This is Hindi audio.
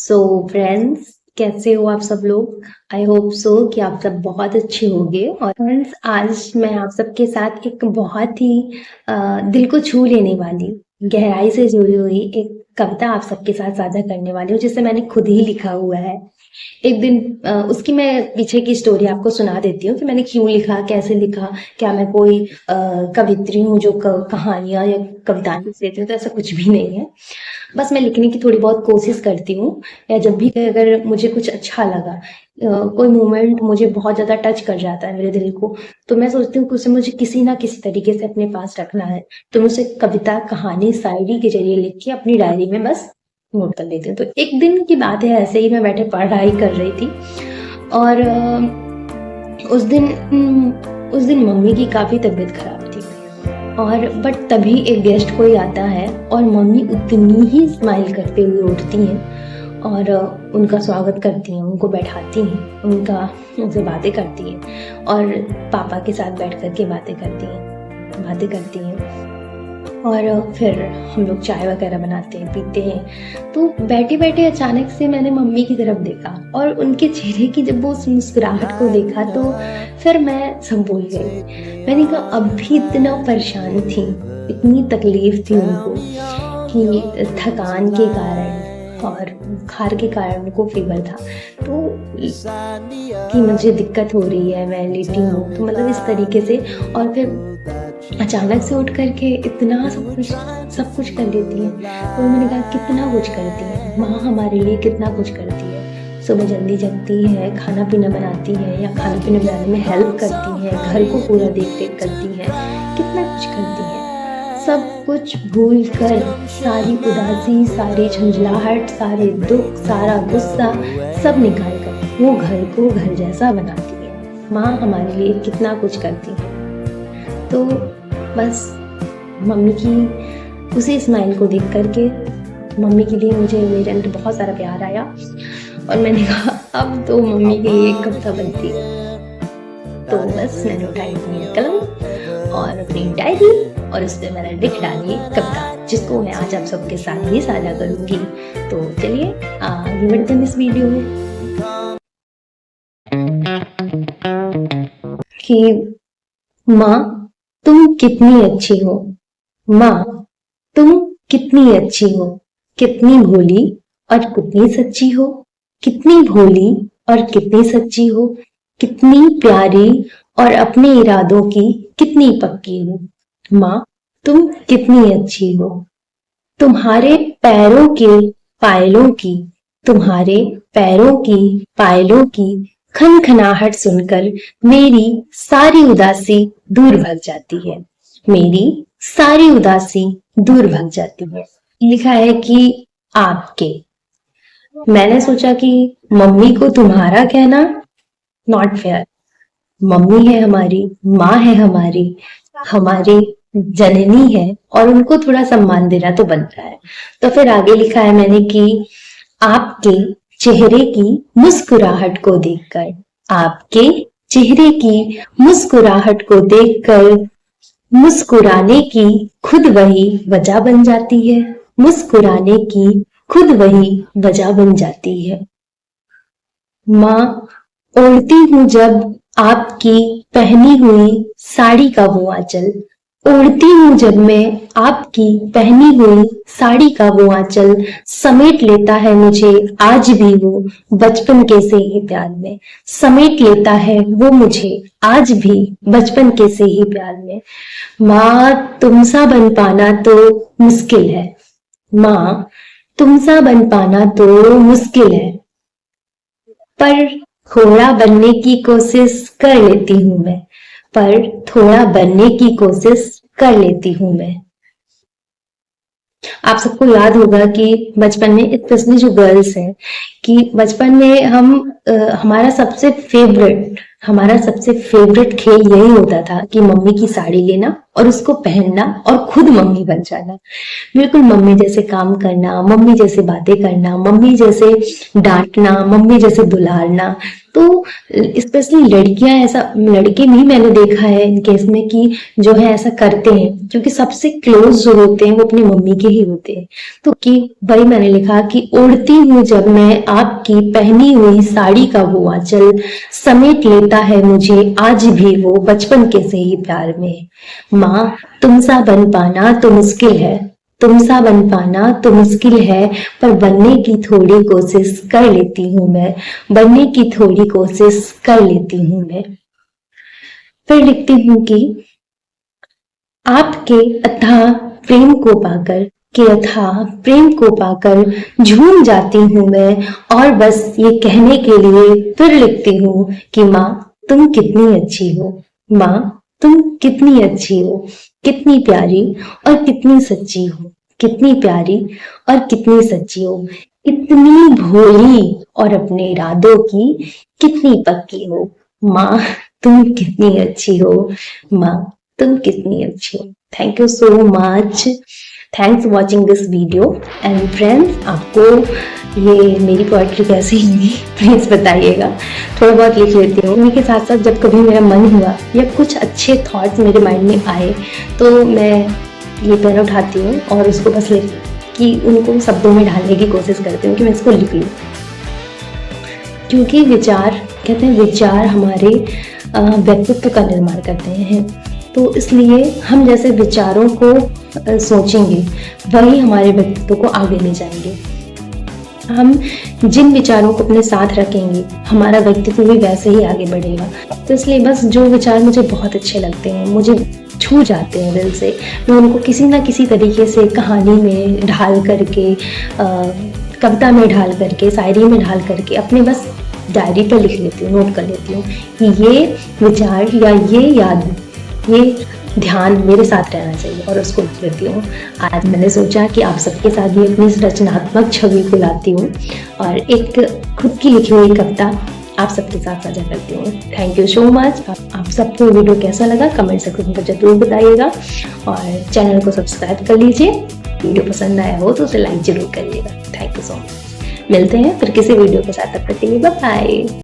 सो फ्रेंड्स, कैसे हो आप सब लोग। आई होप सो कि आप सब बहुत अच्छे होंगे। और फ्रेंड्स, आज मैं आप सबके साथ एक बहुत ही दिल को छू लेने वाली, गहराई से जुड़ी हुई एक कविता आप सबके साथ साझा करने वाली हूँ, जिसे मैंने खुद ही लिखा हुआ है। एक दिन उसकी मैं पीछे की स्टोरी आपको सुना देती हूँ कि मैंने क्यों लिखा, कैसे लिखा। क्या मैं कोई कवित्री हूँ जो कहानियाँ या कविताएं लिख देती हूँ? तो ऐसा कुछ भी नहीं है। बस मैं लिखने की थोड़ी बहुत कोशिश करती हूँ, या जब भी अगर मुझे कुछ अच्छा लगा, कोई मोमेंट मुझे बहुत ज़्यादा टच कर जाता है मेरे दिल को, तो मैं सोचती हूँ कि उसे मुझे किसी ना किसी तरीके से अपने पास रखना है। तो मैं उसे कविता, कहानी, शायरी के जरिए लिख के अपनी डायरी में बस नोट कर लेती हूँ। तो एक दिन की बात है, ऐसे ही मैं बैठे पढ़ाई कर रही थी, और उस दिन मम्मी की काफ़ी तबीयत खराब थी। और बट तभी एक गेस्ट कोई आता है और मम्मी उतनी ही स्माइल करते हुए उठती हैं और उनका स्वागत करती हैं, उनको बैठाती हैं, उनसे बातें करती हैं, और पापा के साथ बैठ कर के बातें करती हैं। और फिर हम लोग चाय वगैरह बनाते हैं, पीते हैं। तो बैठे बैठे अचानक से मैंने मम्मी की तरफ देखा, और उनके चेहरे की जब वो उस मुस्कुराहट को देखा, तो फिर मैं सब भूल गई। मैंने कहा, अब भी इतना परेशान थी, इतनी तकलीफ थी उनको कि थकान के कारण और बुखार के कारण उनको फीवर था, तो कि मुझे दिक्कत हो रही है, मैं लेटी हूँ, तो मतलब इस तरीके से। और फिर अचानक से उठ करके इतना सब कुछ कर लेती है। तो मैंने कहा, कितना कुछ करती है माँ हमारे लिए, कितना कुछ करती है। सुबह जल्दी जगती है, खाना पीना बनाती है, या खाना पीना बनाने में हेल्प करती है, घर को पूरा देख रेख करती है, कितना कुछ करती है। सब कुछ भूल कर, सारी उदासी, सारी झंझलाहट, सारे दुख, सारा गुस्सा सब निकाल कर वो घर को घर जैसा बनाती है। माँ हमारे लिए कितना कुछ करती है। तो बस मम्मी की उसी स्माइल को देख करके मम्मी के लिए मुझे मेरे अंदर बहुत सारा प्यार आया, और मैंने कहा, अब तो मम्मी के लिए एक कविता बनती है। तो बस मैंने उठाई अपनी कलम और अपनी डायरी, और उस पर मैंने लिख डाली कविता, जिसको मैं आज आप सबके साथ भी साझा करूंगी। तो चलिए आगे बढ़ते हैं इस वीडियो में। कि माँ तुम कितनी अच्छी हो, माँ तुम कितनी अच्छी हो, कितनी भोली और कितनी सच्ची हो, कितनी भोली और कितनी सच्ची हो, कितनी प्यारी और अपने इरादों की कितनी पक्की हो। माँ तुम कितनी अच्छी हो। तुम्हारे पैरों के पायलों की, तुम्हारे पैरों की पायलों की खनखनाहट सुनकर मेरी सारी उदासी दूर भग जाती है, मेरी सारी उदासी दूर भग जाती है। लिखा है कि आपके। मैंने सोचा कि मम्मी को तुम्हारा कहना नॉट फेयर। मम्मी है हमारी, माँ है हमारी, हमारी जननी है, और उनको थोड़ा सम्मान देना तो बनता है। तो फिर आगे लिखा है मैंने कि आपके चेहरे की मुस्कुराहट को देखकर, आपके चेहरे की मुस्कुराहट को देखकर मुस्कुराने की खुद वही वजह बन जाती है, मुस्कुराने की खुद वही वजह बन जाती है। माँ ओढ़ती हूँ जब आपकी पहनी हुई साड़ी का वो आंचल, ओढ़ती हूँ जब मैं आपकी पहनी हुई साड़ी का वो आंचल, समेट लेता है मुझे आज भी वो बचपन के से ही प्यार में, समेट लेता है वो मुझे आज भी बचपन के से ही प्यार में। माँ तुमसा बन पाना तो मुश्किल है, माँ तुमसा बन पाना तो मुश्किल है, पर थोड़ा बनने की कोशिश कर लेती हूँ मैं, पर थोड़ा बनने की कोशिश कर लेती हूँ मैं। आप सबको याद होगा कि बचपन में स्पेशली जो गर्ल्स हैं, कि बचपन में हमारा सबसे फेवरेट खेल यही होता था कि मम्मी की साड़ी लेना और उसको पहनना और खुद मम्मी बन जाना। बिल्कुल मम्मी जैसे काम करना, मम्मी जैसे बातें करना, मम्मी जैसे डांटना, मम्मी जैसे दुलारना। तो स्पेशली लड़कियां ऐसा, लड़के भी मैंने देखा है इनके इसमें कि जो है ऐसा करते हैं, क्योंकि सबसे क्लोज जो होते हैं वो अपनी मम्मी के ही होते हैं। तो कि वही मैंने लिखा कि ओढ़ती हूँ जब मैं आपकी पहनी हुई साड़ी का वो आंचल, समेट लेता है मुझे आज भी वो बचपन के से ही प्यार में। माँ, तुम सा बन पाना तो मुश्किल है, तुम सा बन पाना तो मुश्किल है, पर बनने की थोड़ी कोशिश कर लेती हूँ मैं, बनने की थोड़ी कोशिश कर लेती हूँ मैं। फिर लिखती हूँ कि आपके अथाह प्रेम को पाकर, के अथाह प्रेम को पाकर झूम जाती हूँ मैं, और बस ये कहने के लिए फिर लिखती हूँ कि माँ तुम कितनी अच्छी हो, माँ तुम कितनी अच्छी हो, कितनी प्यारी और कितनी सच्ची हो, कितनी प्यारी और कितनी सच्ची हो, इतनी भोली और अपने इरादों की कितनी पक्की हो। माँ तुम कितनी अच्छी हो, माँ तुम कितनी अच्छी हो। Thank you so much, thanks watching this video. And friends, आपको ये मेरी पोएट्री कैसी लगी प्लीज बताइएगा। थोड़ा बहुत लिख लेती हूँ, उन्हीं के साथ साथ जब कभी मेरा मन हुआ या कुछ अच्छे थॉट्स मेरे माइंड में आए तो मैं ये पेन उठाती हूँ और उसको बस लिख कि उनको शब्दों में ढालने की कोशिश करती हूँ कि मैं इसको लिख लूँ। क्योंकि विचार, कहते हैं विचार हमारे व्यक्तित्व का निर्माण करते हैं, तो इसलिए हम जैसे विचारों को सोचेंगे वही हमारे व्यक्तित्व को आगे ले जाएंगे। हम जिन विचारों को अपने साथ रखेंगे हमारा व्यक्तित्व भी वैसे ही आगे बढ़ेगा। तो इसलिए बस जो विचार मुझे बहुत अच्छे लगते हैं, मुझे छू जाते हैं दिल से, मैं उनको किसी ना किसी तरीके से कहानी में ढाल करके, कविता में ढाल करके, शायरी में ढाल करके अपने बस डायरी पर लिख लेती हूँ, नोट कर लेती हूँ कि ये विचार या ये याद, ये ध्यान मेरे साथ रहना चाहिए, और उसको लिख लेती हूँ। आज मैंने सोचा कि आप सबके साथ भी अपनी रचनात्मक छवि को लाती हूँ और एक खुद की लिखी हुई कविता आप सबके साथ साझा करती हूँ। Thank you so much. आप सबको वीडियो कैसा लगा कमेंट सेक्शन पर जरूर बताइएगा, और चैनल को सब्सक्राइब कर लीजिए। वीडियो पसंद आया हो तो उसे लाइक जरूर करिएगा। Thank you so much. मिलते हैं फिर किसी वीडियो के साथ, तब तक के लिए बाय बाय।